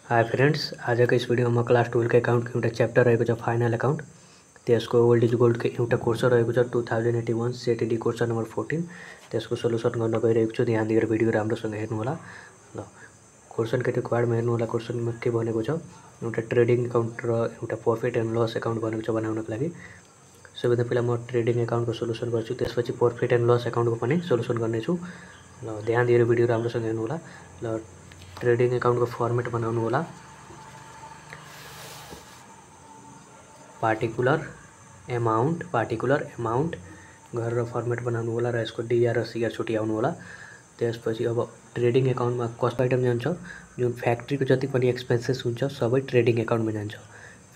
Hi friends, आज को इस video में क्लास 12 के अकाउंट के एउटा चैप्टर रहेको फाइनल अकाउंट त्यसको ओल्ड इज गोल्ड के एउटा कोर्स रहेको 2081 सेट डी कोर्स नंबर 14 त्यसको सोल्युसन गर्न गइरहेको छु। ध्यान दिएर भिडियो राम्रोसँग हेर्नु होला। ल क्वेशन के कार्डमा हेर्नु होला। क्वेशनमा के भनेको छ, एउटा ट्रेडिङ अकाउंट र एउटा प्रॉफिट एन्ड लस अकाउंट भनेको छ बनाउनको लागि। सबैभन्दा पहिला म ट्रेडिङ अकाउंटको सोल्युसन गर्छु, त्यसपछि प्रॉफिट एन्ड लस अकाउंटको पनि सोल्युसन गर्नेछु। ल ध्यान दिएर भिडियो राम्रोसँग हेर्नु होला। ल ट्रेडिङ अकाउंट को फर्मेट बनाउनु होला। पार्टिकुलर अमाउंट गरेर फर्मेट बनाउनु होला र यसको डीआर र सीआर छुट्याउनु होला। त्यसपछि अब ट्रेडिङ अकाउंटमा कस्ट आइटम जान्छ, जुन फ्याक्ट्रीको जति पनि एक्सपेन्सेस हुन्छ सबै ट्रेडिङ अकाउंटमा जान्छ।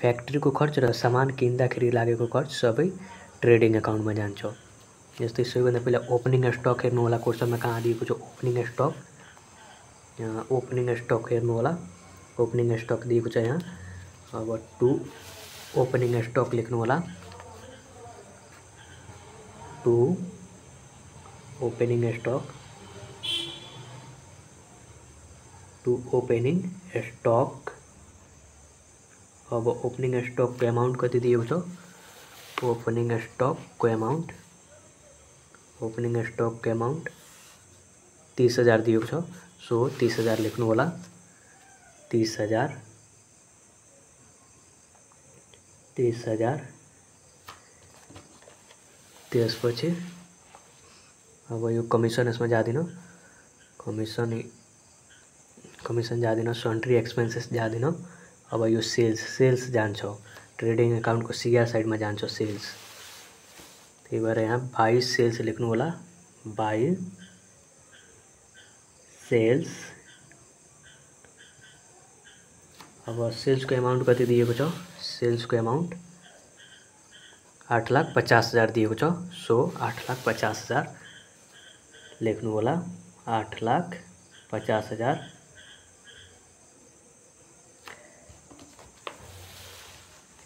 फ्याक्ट्रीको खर्च र सामान किन्दाखेरि लागेको खर्च सबै ट्रेडिङ अकाउंटमा जान्छ। जस्तै सबैभन्दा पहिला ओपनिङ स्टक हेर्नु होला। क्वेशनमा कहाँ दिएको छ ओपनिङ स्टक, यहाँ ओपनिङ स्टक हेर्नु होला। ओपनिङ स्टक दिएको छ यहाँ। अब टू ओपनिङ स्टक लेख्नु होला। To opening stock, to opening stock. अब ओपनिङ स्टक को अमाउंट कति दिएको छ, ओपनिङ स्टक को अमाउंट, ओपनिङ स्टक को अमाउंट 30,000 दिएको छ। सो 30,000 लेख्नु होला। 30,000 त्यसपछि अब यो कमिसन यसमा जाँदैन, कमिसन जाँदैन, सन्ट्री एक्सपेन्सेस जाँदैन। अब यो सेल्स जान्छ, ट्रेडिङ अकाउंट को सीआर साइड में जान्छ सेल्स। त्यही भएर यहाँ बाई सेल्स लेख्नु होला। By sales. अब सेल्स को अमाउंट कति दिएको छ, सेल्स को अमाउंट 8,50,000 दिएको छ। सो 8,50,000 लेख्नु होला। 8,50,000।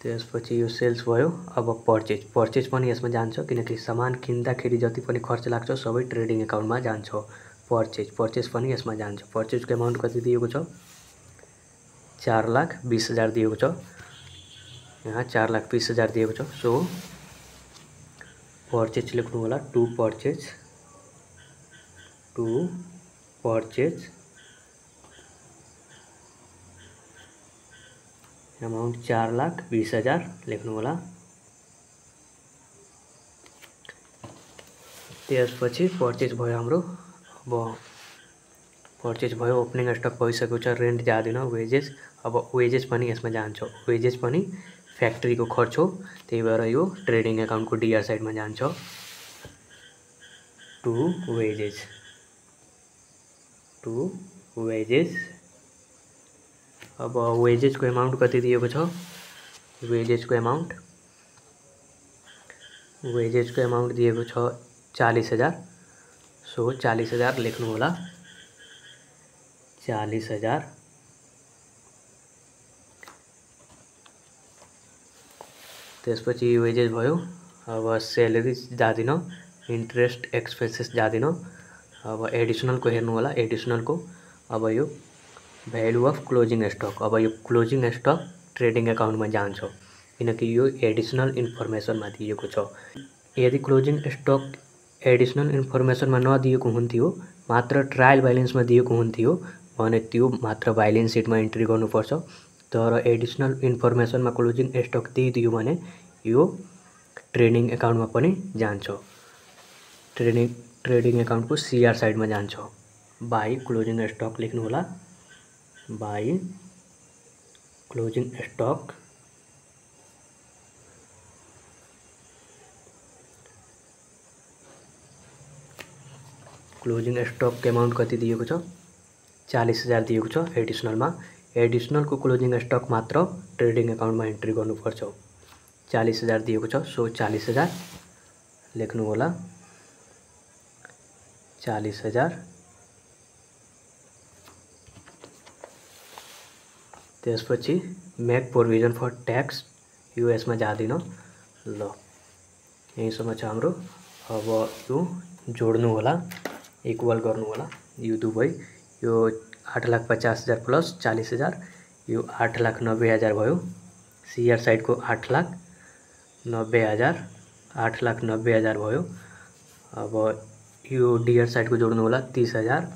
त्यसपछि यो सेल्स भयो। अब पर्चेज पनि यसमा जान्छ, किनकि सामान किन्दाखेरि जति पनि खर्च लाग्छ सबै ट्रेडिङ अकाउंटमा जान्छ। पर्चेज पनि यसमा जान्छ। पर्चेज को अमाउंट कति दिएको छ, 4,20,000 दिएको छ। यहाँ 4,20,000 दिएको छ। सो पर्चेज लेख्नु होला। टू पर्चेज अमाउंट 4,20,000 लेख्नु होला। त्यसपछि पर्चेज भयो हाम्रो। अब पर्चेज भयो, ओपनिङ स्टक भइसकेको छ, रेन्ट जाँदैन, वेजेस। अब वेजेस पनि यसमा जान्छ। वेजेस पनि फ्याक्ट्री को खर्च हो, त्यही भएर यो ट्रेडिङ अकाउंट को डीआर साइड में जान्छ। To wages. अब वेजेस को अमाउंट कति दिएको छ, वेजेस को अमाउंट दिएको छ 40,000। सो 40,000 लेख्नु होला। 40,000। त्यसपछि वेजेस भयो। अब सैलरी जाँदैन, इंटरेस्ट एक्सपेन्सेस जाँदैन। अब एडिशनल को हेर्नु होला। एडिशनल को अब यो भ्यालु अफ क्लोजिङ स्टक। अब यो क्लोजिङ स्टक ट्रेडिङ अकाउंट में जान्छ, किनकि यो एडिशनल इन्फर्मेसन में दिएको छ। यदि क्लोजिङ स्टक एडिशनल इन्फर्मेसन में नदिएको हुन्थ्यो, मात्र ट्रायल बैलेंस में दिएको हुन्थ्यो भने त्यो मात्र बैलेंस शीट में एंट्री गर्नुपर्छ। तर एडिशनल इन्फर्मेसन में क्लोजिङ स्टक दिइदियो भने यो ट्रेडिङ अकाउंट में पनि जान्छ। ट्रेडिङ अकाउंट को सीआर साइड में जान्छ। बाई क्लोजिङ स्टक लेख्नु होला। By closing stock. Closing stock के अमाउंट कति दिएको छ, 40,000 दिएको छ। एडिशनल को क्लोजिङ स्टक मात्र ट्रेडिङ अकाउंट में एंट्री गर्नुपर्छ। 40,000 दिएको छ। सो 40,000 लेख्नु होला। 40,000। त्यसपछि मेक प्रोभिजन फर टैक्स, यो यसमा जाँदैन। ल यहीसम्म छ हाम्रो। अब यो जोड्नु होला, इक्वल गर्नु होला। यो दुवै, यो 8,50,000 प्लस 40,000 यो 8,90,000 भयो। सीआर साइड को 8,90,000 8,90,000 भयो। अब यो डीआर साइड को जोड्नु होला 30,000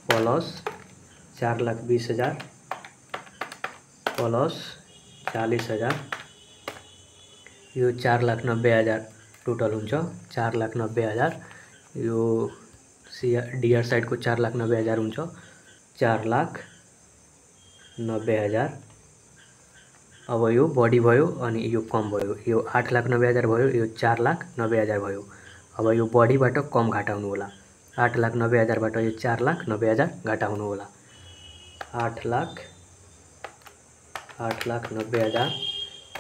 प्लस 4,20,000 प्लस 40,000 यो 4,90,000 टोटल हुन्छ। 4,90,000 यो डीआर साइड को 4,90,000 हुन्छ। 4,90,000 अब यो बढी भयो अनि यो कम भयो। यो 8,90,000 भयो, यो 4,90,000 भयो। अब यो बढीबाट कम घटाउनु होला। 8,90,000 बाट यो 4,90,000 घटाउनु होला। 8,90,000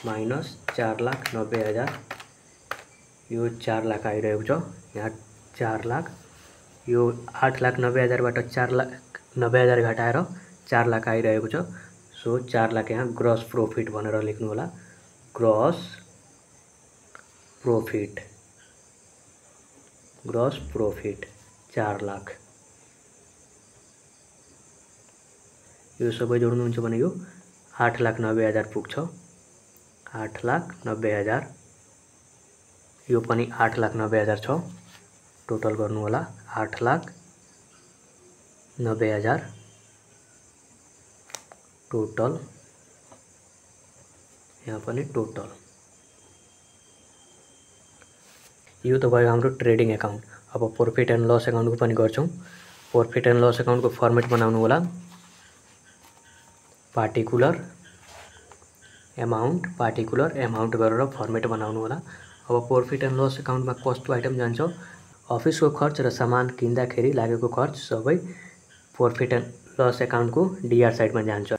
माइनस 4,90,000 यो 4 लाख आइरहेको छ। यहाँ 4 लाख यो 8,90,000 बाट 4,90,000 घटाएर 4 लाख आइरहेको छ। सो 4 लाख यहाँ ग्रस प्रॉफिट भनेर लेख्नु होला। Gross profit 4 lakh. यो सबै जोड्नुहुन्छ भने यो 8,90,000 पुग्छ। 8,90,000 यो पनि 8,90,000 छ। टोटल गर्नु होला 8,90,000 टोटल। यहाँ पनि टोटल। यो त भयो हाम्रो ट्रेडिङ अकाउन्ट। अब प्रॉफिट एन्ड लस अकाउन्ट को पनि गर्छौं। प्रॉफिट एन्ड लस अकाउन्ट को फर्मेट बनाउनु होला। पार्टिकुलर अमाउन्ट गरेर फर्मेट बनाउनु होला। अब प्रॉफिट एन्ड लस अकाउन्ट में कस्तो आइटम जान्छ। अफिस को खर्च र सामान किन्दाखेरि लागेको खर्च सबै प्रॉफिट एन्ड लस अकाउन्ट को डीआर साइड में जान्छ।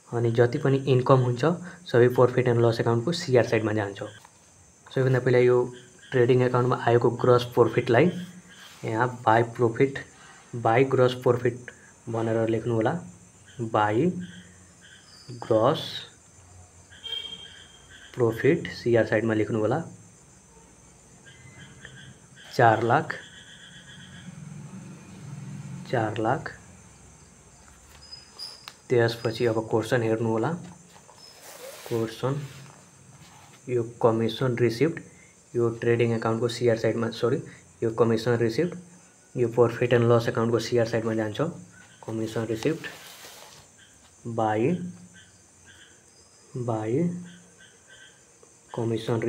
अनि जति पनि इन्कम हुन्छ सबै प्रॉफिट एन्ड लस अकाउन्ट को सीआर साइड में जान्छ। सबैभन्दा पहिला यो ट्रेडिङ अकाउन्ट में आएको ग्रस प्रॉफिटलाई यहाँ बाई ग्रस प्रॉफिट भनेर लेख्नु होला। By gross profit CR side में लेख्नु होला। 4 लाख त्यसपछि अब क्वेशन हेर्नु होला। क्वेशन यो कमिसन रिसिप्ट यो ट्रेडिङ अकाउन्ट को सीआर साइड में यो कमिसन रिसिप्ट यो प्रॉफिट एन्ड लस अकाउन्ट को सीआर साइड में जान्छ। Commission receipt by commission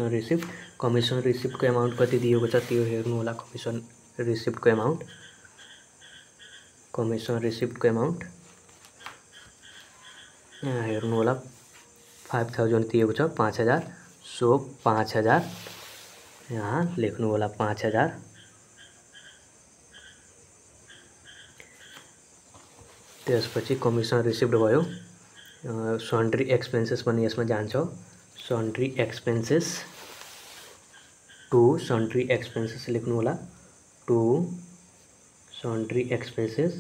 receipt commission receipt को अमाउन्ट कति दिएको छ त्यो हेर्नु होला। कमिसन रिसिप्ट को अमाउन्ट यहाँ हेर्नु होला। 5,000 दिएको छ। 5,000 सो 5,000 यहाँ लेख्नु होला। 5,000 त्यसपछि कमिसन रिसिप्ट भयो। सन्ड्री एक्सपेन्सेस पनि यसमा जान्छ। सन्ड्री एक्सपेन्सेस लेख्नु होला। टु सन्ड्री एक्सपेन्सेस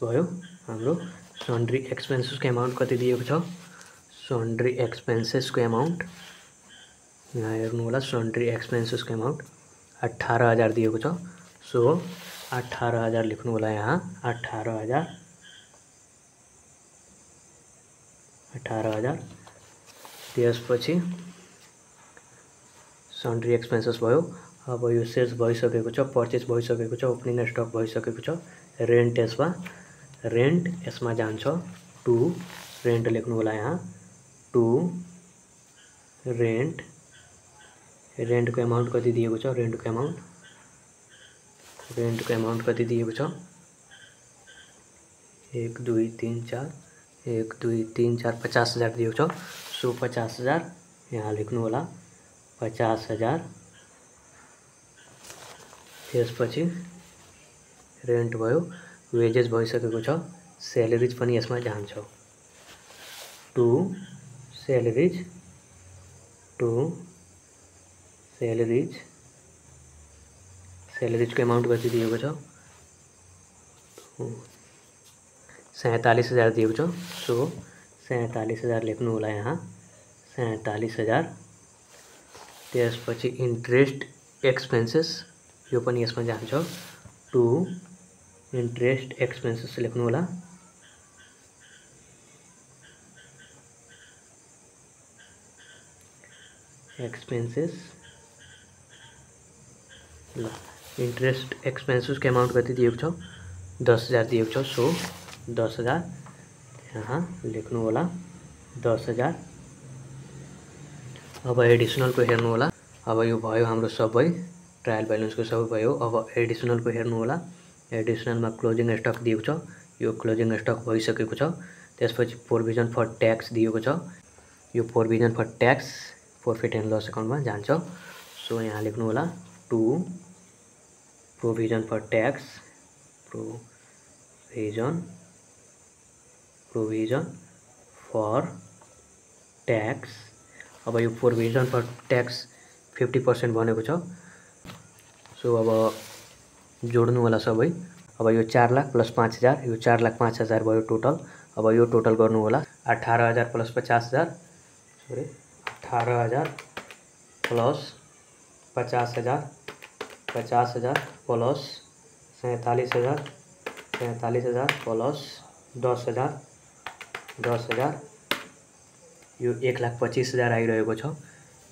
भयो हाम्रो। सन्ड्री एक्सपेन्सेस को अमाउन्ट कति दिएको छ। सन्ड्री एक्सपेन्सेस को अमाउन्ट यहाँ हेर्नु होला। सन्ड्री एक्सपेन्सेस को अमाउन्ट 18,000 दिएको छ। सो 18,000 लेख्नु होला यहाँ। 18,000 त्यसपछि सन्ड्री एक्सपेन्सेस भयो। अब यो सेल्स भइसकेको छ, पर्चेज भइसकेको छ, ओपनिङ स्टक भइसकेको छ। रेन्ट यसमा जान्छ। टु रेन्ट लेख्नु होला यहाँ। टु रेन्ट को अमाउन्ट कति दिएको छ। रेन्ट को अमाउन्ट कति दिएको छ। 1 2 3 4 50,000 दिएको छ। सो 50,000 यहाँ लेख्नु होला। 50,000 त्यसपछि रेन्ट भयो। वेजेस भइसकेको छ। सैलरीज पनि यसमा जान्छ। टु सैलरीज सेलेरीजको एमाउन्ट कति दिएको छ 47,000 दिएको छ। सो 47,000 लेख्नु होला यहाँ 47,000। त्यसपछि इन्ट्रेस्ट एक्सपेन्सेस यो पनि यसमा जान्छ टु इन्ट्रेस्ट एक्सपेन्सेस लेख्नु होला। एक्सपेन्सेस ल इन्ट्रेस्ट एक्सपेन्सेसको एमाउन्ट कति दिएको छ 10,000 दिएको छ। सो 10,000 यहाँ लेख्नु होला 10,000। अब एडिसनलको हेर्नु होला। अब यो भयो हाम्रो सबै ट्रायल ब्यालेन्सको सबै भयो। अब एडिसनलको हेर्नु होला। एडिसनलमा क्लोजिङ स्टक दिएको छ, यो क्लोजिङ स्टक भइसकेको छ। त्यसपछि प्रोभिजन फर ट्याक्स दिएको छ, यो provision for tax profit and loss अकाउन्टमा जान्छ। सो यहाँ लेख्नु होला to provision for tax provision for tax. अब यो प्रोभिजन फर ट्याक्स 50% भनेको छ। सो अब जोड्नु होला सबै। अब यो 4 लाख प्लस 5,000 यो 4 लाख 5,000 भयो टोटल। अब यो टोटल गर्नु होला 18,000 plus 50,000 sorry 18,000 plus 50,000 50,000 plus 47,000 47,000 plus 10,000 10,000 यो 1,25,000 आइरहेको छ।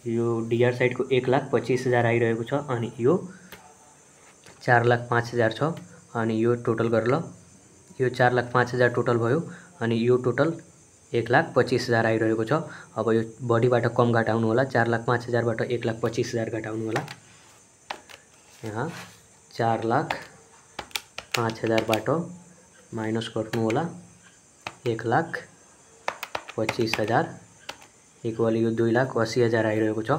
यो डिआर साइडको 1,25,000 आइरहेको छ अनि यो 4,05,000 छ अनि यो टोटल गरेर यो 4,05,000 टोटल भयो अनि यो टोटल 1,25,000 आइरहेको छ। अब यो बडीबाट कम घटाउनु होला 4,05,000 बाट 1,25,000 घटाउनु होला। यहाँ 4,05,000 बाट माइनस गर्नु होला 1,25,000 इक्वल यो 2,80,000 आइरहेको छ।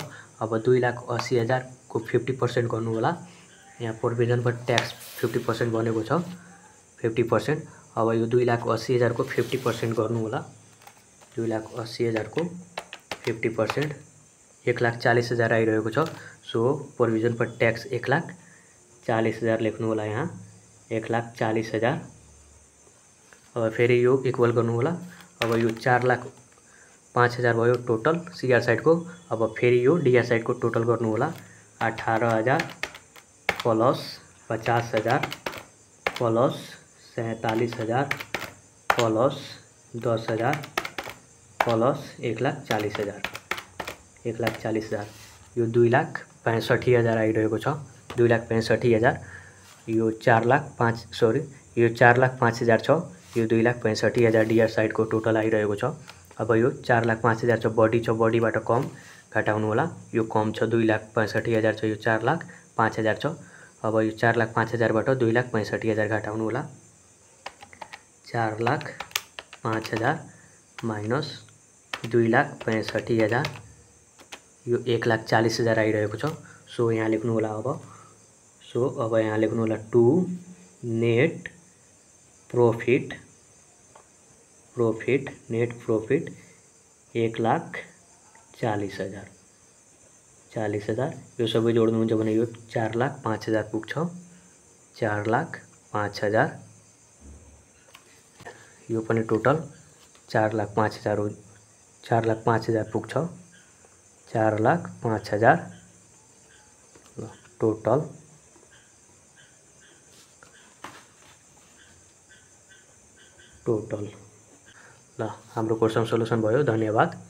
अब 2,80,000 को 50% गर्नु होला। यहाँ प्रोभिजन फर ट्याक्स 50% भनेको छ 50%। अब यो 2,80,000 को 50% गर्नु होला। 2,80,000 को 50% 1,40,000 आइरहेको छ। सो प्रोभिजन फर ट्याक्स 1,40,000 लेख्नु होला यहाँ 1,40,000। अब फेरि यो इक्वल गर्नु होला। अब यो 4,05,000 भयो टोटल सीआर साइडको। अब फेरि यो डीआर साइडको टोटल गर्नु होला 18,000 प्लस 50,000 प्लस 47,000 प्लस 10,000 प्लस 1,40,000 1,40,000 यो 2,65,000 आइरहेको छ 2,65,000। यो 4,05,000 छ यो 2,65,000 डीआर साइडको टोटल आइरहेको छ। अब यो 4,05,000 छ बडीबाट कम घटाउनु होला। यो कम छ 2,65,000 छ यो 4,05,000 छ। अब यो 4,05,000 बाट 2,65,000 घटाउनु होला। 4,05,000 माइनस 2,65,000 यो 1,40,000 आइरहेको छ। सो यहाँ लेख्नु होला अब यहाँ लेख्नु होला टु नेट प्रॉफिट 1,40,000 यो सबै जोड्नुहुन्छ भने यो 4,05,000 पुग्छ 4,05,000। यो पनि टोटल 4,05,000 पुग्छ 4,05,000 टोटल। ल हाम्रो क्वेसन सोलुसन भयो। धन्यवाद।